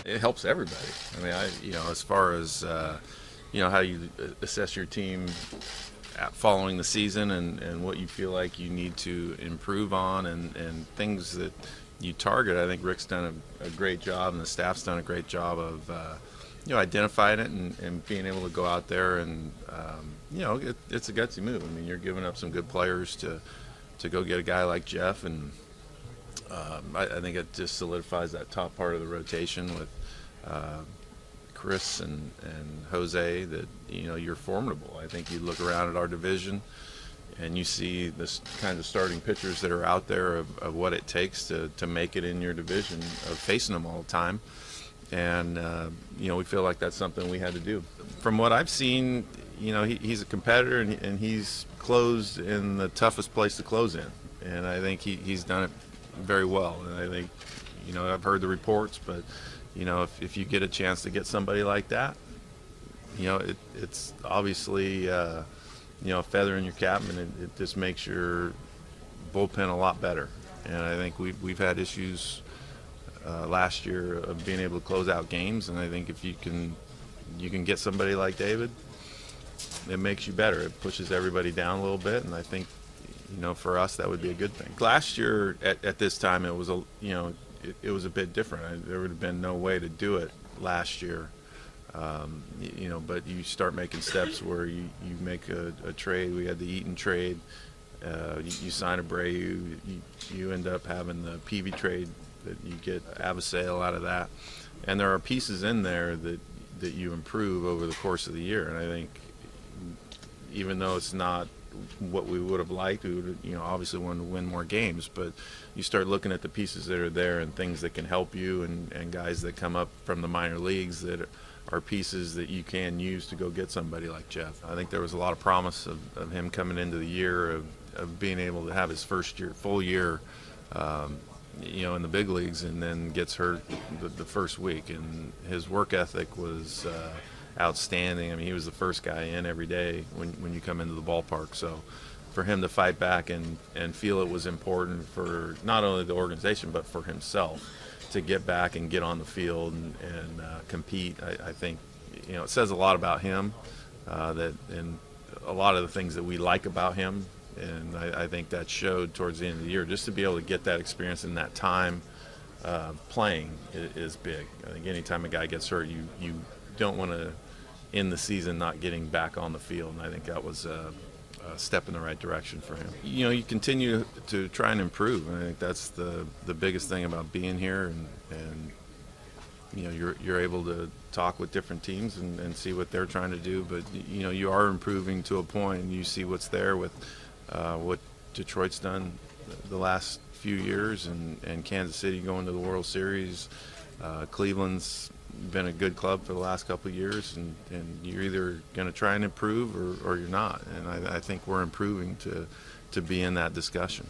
it helps everybody. I mean, as far as how you assess your team following the season and what you feel like you need to improve on and things that you target. I think Rick's done a great job, and the staff's done a great job of identifying it and being able to go out there and it's a gutsy move. I mean, you're giving up some good players to go get a guy like Jeff, and I think it just solidifies that top part of the rotation with Chris and Jose, that you're formidable. I think you look around at our division and you see this kind of starting pitchers that are out there of what it takes to make it in your division, of facing them all the time. And we feel like that's something we had to do. From what I've seen, he's a competitor, and he's closed in the toughest place to close in, and I think he's done it very well. And I think I've heard the reports, but if you get a chance to get somebody like that, it's obviously a feather in your cap, and it just makes your bullpen a lot better. And I think we've had issues last year of being able to close out games, and I think if you can get somebody like David, it makes you better. It pushes everybody down a little bit, and I think for us that would be a good thing. Last year at this time it was it was a bit different. There would have been no way to do it last year. But you start making steps where you make a trade. We had the Eaton trade. You sign Abreu. You end up having the Peavy trade that you get Avasale out of that. And there are pieces in there that you improve over the course of the year. And I think even though it's not what we would have liked, we would obviously want to win more games, but you start looking at the pieces that are there and things that can help you, and guys that come up from the minor leagues that are pieces that you can use to go get somebody like Jeff. I think there was a lot of promise of him coming into the year, of being able to have his first full year in the big leagues, and then gets hurt the first week. And his work ethic was outstanding. I mean, he was the first guy in every day when you come into the ballpark. So for him to fight back and feel it was important for not only the organization but for himself to get back and get on the field and compete, I think it says a lot about him, and a lot of the things that we like about him. And I think that showed towards the end of the year. Just to be able to get that experience in that time playing is big. I think anytime a guy gets hurt, you don't want to end the season not getting back on the field. And I think that was a step in the right direction for him. You continue to try and improve. And I think that's the biggest thing about being here. And you're able to talk with different teams and see what they're trying to do. But you are improving to a point, and you see what's there with what Detroit's done the last few years, and Kansas City going to the World Series. Cleveland's been a good club for the last couple of years, and you're either going to try and improve or you're not. And I think we're improving to be in that discussion.